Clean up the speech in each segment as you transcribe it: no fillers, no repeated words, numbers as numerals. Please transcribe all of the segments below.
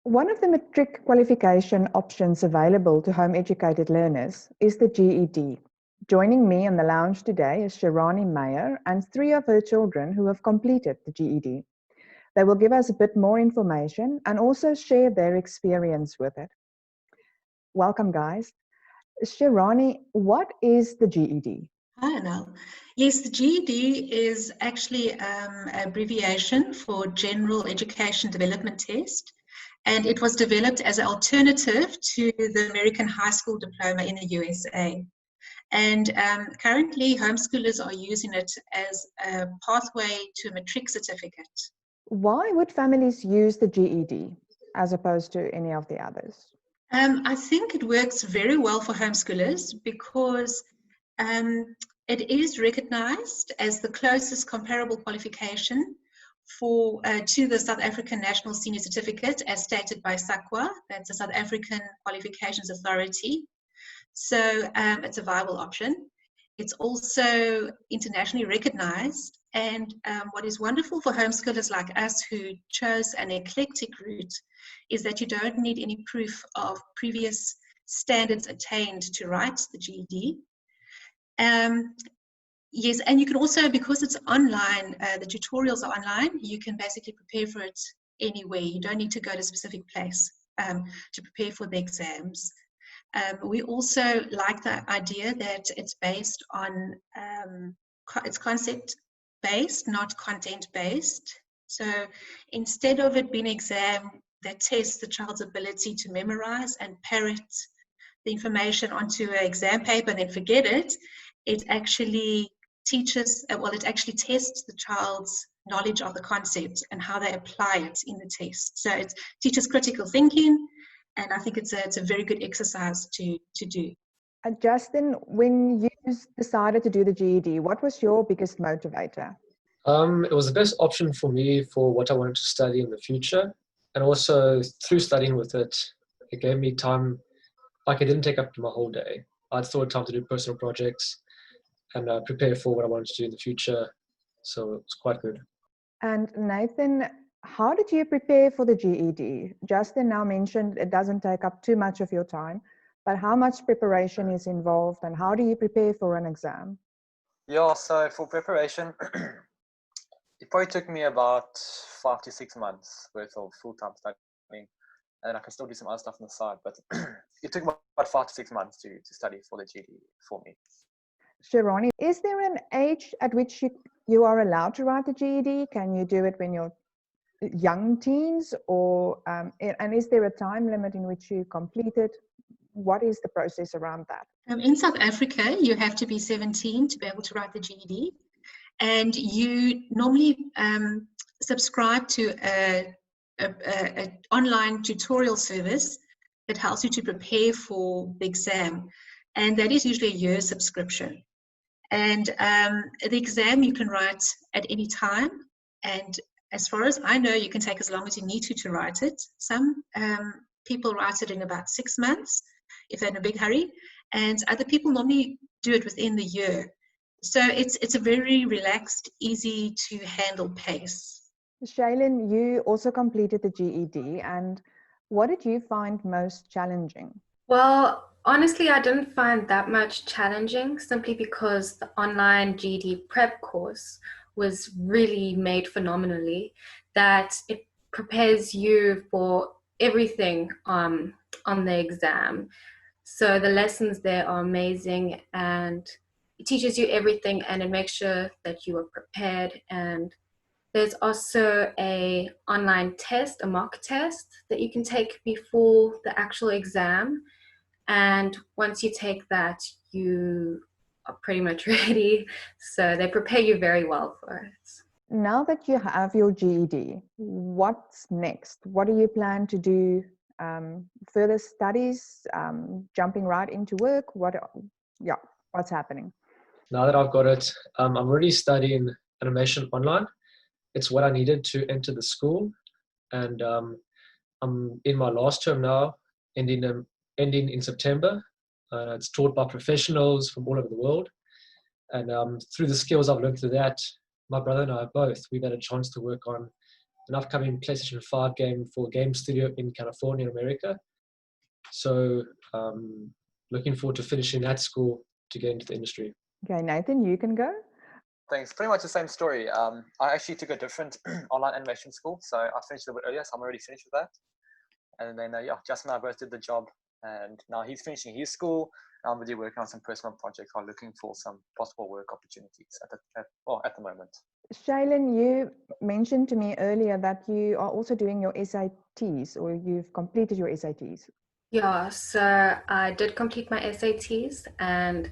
One of the matric qualification options available to home educated learners is the GED. Joining me in the lounge today is Chirani Meyer and 3 of her children who have completed the GED. They will give us a bit more information and also share their experience with it. Welcome, guys. Chirani, what is the GED? Hi, Anil. Yes, the GED is actually an abbreviation for General Education Development Test, and it was developed as an alternative to the American High School Diploma in the USA. And currently, homeschoolers are using it as a pathway to a matric certificate. Why would families use the GED as opposed to any of the others? I think it works very well for homeschoolers because it is recognized as the closest comparable qualification to the South African National Senior Certificate as stated by SAQA, that's the South African Qualifications Authority. So it's a viable option. It's also internationally recognized, and what is wonderful for homeschoolers like us who chose an eclectic route is that you don't need any proof of previous standards attained to write the GED. Yes, and you can also, because it's online, the tutorials are online, you can basically prepare for it anywhere. You don't need to go to a specific place to prepare for the exams. We also like the idea that it's based on, it's concept-based, not content-based. So instead of it being an exam that tests the child's ability to memorize and parrot the information onto an exam paper and then forget it, it actually teaches, it actually tests the child's knowledge of the concept and how they apply it in the test. So it teaches critical thinking, and I think it's a very good exercise to do. Justin, when you decided to do the GED, what was your biggest motivator? It was the best option for me for what I wanted to study in the future. And also through studying with it, it gave me time, like it didn't take up my whole day. I had still had time to do personal projects and prepare for what I wanted to do in the future. So it's quite good. And Nathan, how did you prepare for the GED? Justin now mentioned it doesn't take up too much of your time, but how much preparation is involved and how do you prepare for an exam? Yeah, so for preparation, it probably took me about 5 to 6 months worth of full-time studying. And I can still do some other stuff on the side, but it took about 5 to 6 months to study for the GED for me. Chirani, is there an age at which you are allowed to write the GED? Can you do it when you're young teens, or and is there a time limit in which you complete it? What is the process around that? In South Africa, you have to be 17 to be able to write the GED, and you normally subscribe to a online tutorial service that helps you to prepare for the exam, and that is usually a year subscription. And the exam you can write at any time, and as far as I know, you can take as long as you need to write it. Some people write it in about 6 months if they're in a big hurry, and other people normally do it within the year. So it's a very relaxed, easy to handle pace. Shaylin, you also completed the GED, and what did you find most challenging? Well, honestly, I didn't find that much challenging simply because the online GED prep course was really made phenomenally, that it prepares you for everything on the exam. So the lessons there are amazing, and it teaches you everything, and it makes sure that you are prepared. And there's also a online test, a mock test that you can take before the actual exam. And once you take that, you are pretty much ready. So they prepare you very well for it. Now that you have your GED, what's next? What do you plan to do? Further studies, jumping right into work? What's happening? Now that I've got it, I'm already studying animation online. It's what I needed to enter the school. And I'm in my last term now, ending in September. It's taught by professionals from all over the world. And through the skills I've learned through that, my brother and I both, we've had a chance to work on an upcoming PlayStation 5 game for a game studio in California, America. So looking forward to finishing that school to get into the industry. Okay, Nathan, you can go. Thanks. Pretty much the same story. I actually took a different online animation school, so I finished a bit earlier, so I'm already finished with that. And then, Justin and I both did the job, and now he's finishing his school. I'm really working on some personal projects while looking for some possible work opportunities at the moment. Shaylin, you mentioned to me earlier that you are also doing your SATs, or you've completed your SATs. Yeah, so I did complete my SATs, and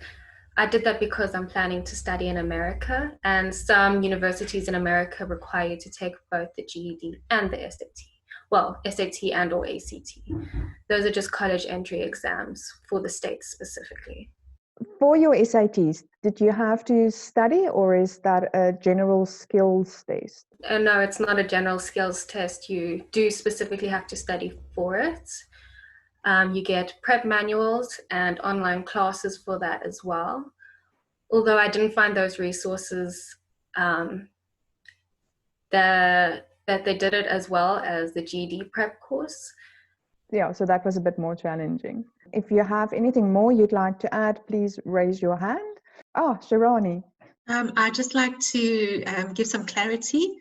I did that because I'm planning to study in America, and some universities in America require you to take both the GED and the SAT. Well, SAT and or ACT. Those are just college entry exams for the States specifically. For your SATs, did you have to study, or is that a general skills test? No, it's not a general skills test. You do specifically have to study for it. You get prep manuals and online classes for that as well. Although I didn't find those resources that they did it as well as the GED prep course. Yeah, so that was a bit more challenging. If you have anything more you'd like to add, please raise your hand. Oh, Chirani. I'd just like to give some clarity.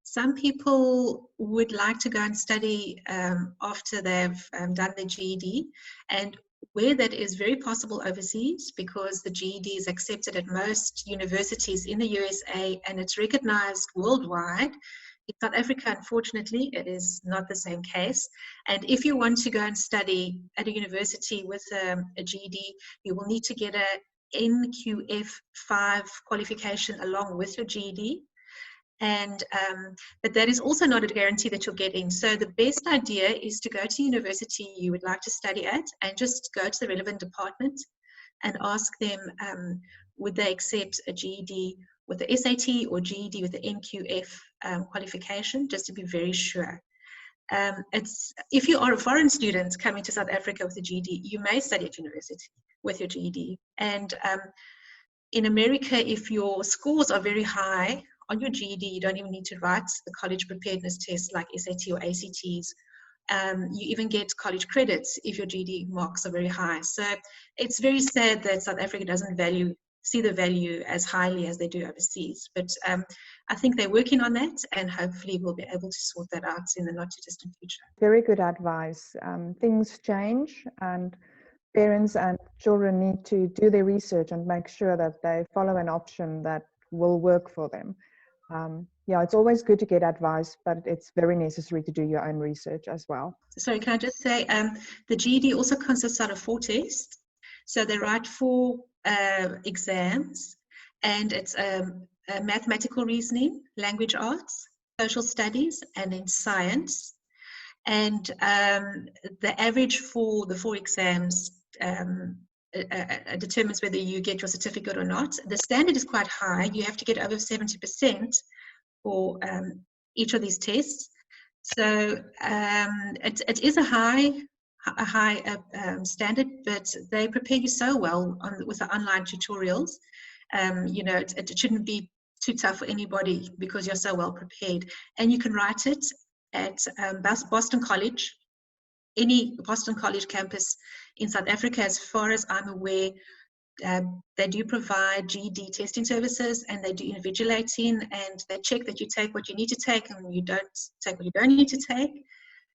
Some people would like to go and study after they've done the GED, and where that is very possible overseas, because the GED is accepted at most universities in the USA and it's recognized worldwide. In South Africa, unfortunately, it is not the same case. And if you want to go and study at a university with a GED, you will need to get a NQF5 qualification along with your GED. And but that is also not a guarantee that you'll get in. So the best idea is to go to university you would like to study at and just go to the relevant department and ask them would they accept a GED with the SAT or GED with the NQF qualification, just to be very sure. If you are a foreign student coming to South Africa with a GED, you may study at university with your GED. And in America, if your scores are very high on your GED, you don't even need to write the college preparedness tests like SAT or ACTs. You even get college credits if your GED marks are very high. So it's very sad that South Africa doesn't see the value as highly as they do overseas. But I think they're working on that, and hopefully we'll be able to sort that out in the not too distant future. Very good advice. Things change, and parents and children need to do their research and make sure that they follow an option that will work for them. Yeah, it's always good to get advice, but it's very necessary to do your own research as well. Sorry, can I just say, the GED also consists out of 4 tests. So they write 4 exams, and it's mathematical reasoning, language arts, social studies, and then science. And the average for the 4 exams determines whether you get your certificate or not. The standard is quite high. You have to get over 70% for each of these tests. So it is a high standard, but they prepare you so well with the online tutorials. It shouldn't be too tough for anybody because you're so well prepared. And you can write it at Boston College, any Boston College campus in South Africa. As far as I'm aware, they do provide GED testing services, and they do invigilating, and they check that you take what you need to take and you don't take what you don't need to take.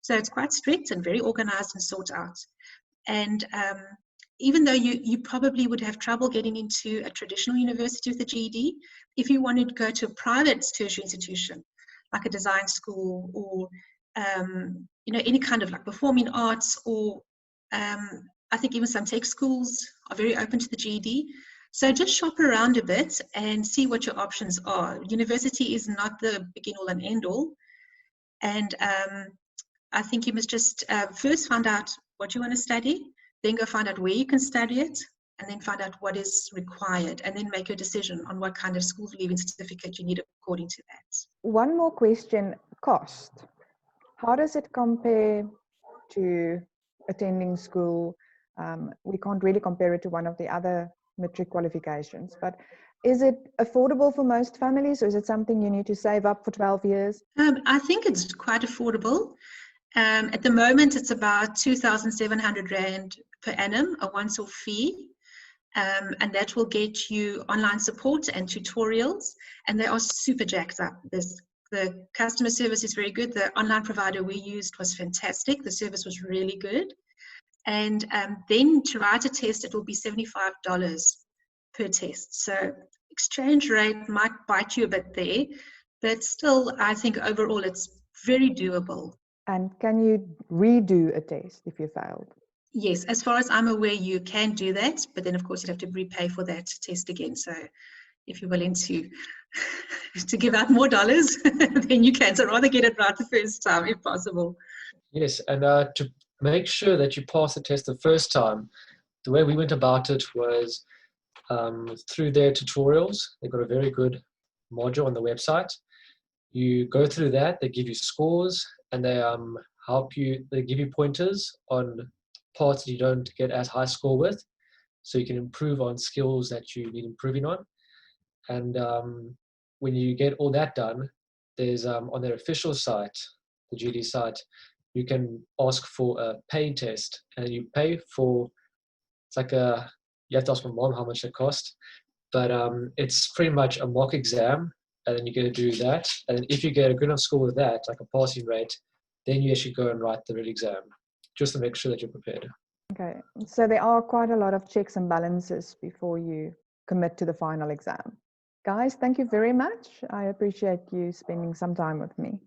So it's quite strict and very organized and sought out. And even though you probably would have trouble getting into a traditional university with a GED, if you wanted to go to a private tertiary institution, like a design school or any kind of like performing arts, or I think even some tech schools are very open to the GED. So just shop around a bit and see what your options are. University is not the begin-all and end-all. And I think you must just first find out what you want to study, then go find out where you can study it, and then find out what is required, and then make your decision on what kind of school leaving certificate you need according to that. One more question, cost. How does it compare to attending school? We can't really compare it to one of the other matric qualifications, but Is it affordable for most families, or is it something you need to save up for 12 years? I think it's quite affordable. At the moment, it's about 2,700 Rand per annum, a once-off fee. And that will get you online support and tutorials, and they are super jacked up. The customer service is very good. The online provider we used was fantastic. The service was really good. And then to write a test, it will be $75 per test. So exchange rate might bite you a bit there, but still, I think overall it's very doable. And can you redo a test if you failed? Yes, as far as I'm aware, you can do that, but then of course you'd have to repay for that test again. So if you're willing to give out more dollars, then you can. So rather get it right the first time if possible. Yes, and to make sure that you pass the test the first time, the way we went about it was through their tutorials. They've got a very good module on the website. You go through that, they give you scores, and they they give you pointers on parts that you don't get as high score with, so you can improve on skills that you need improving on. And when you get all that done, there's on their official site, the GD site, you can ask for a paid test, and you pay for, it's like you have to ask my mom how much it cost, but it's pretty much a mock exam, and then you're going to do that. And if you get a good enough score with that, like a passing rate, then you actually go and write the real exam, just to make sure that you're prepared. Okay, so there are quite a lot of checks and balances before you commit to the final exam. Guys, thank you very much. I appreciate you spending some time with me.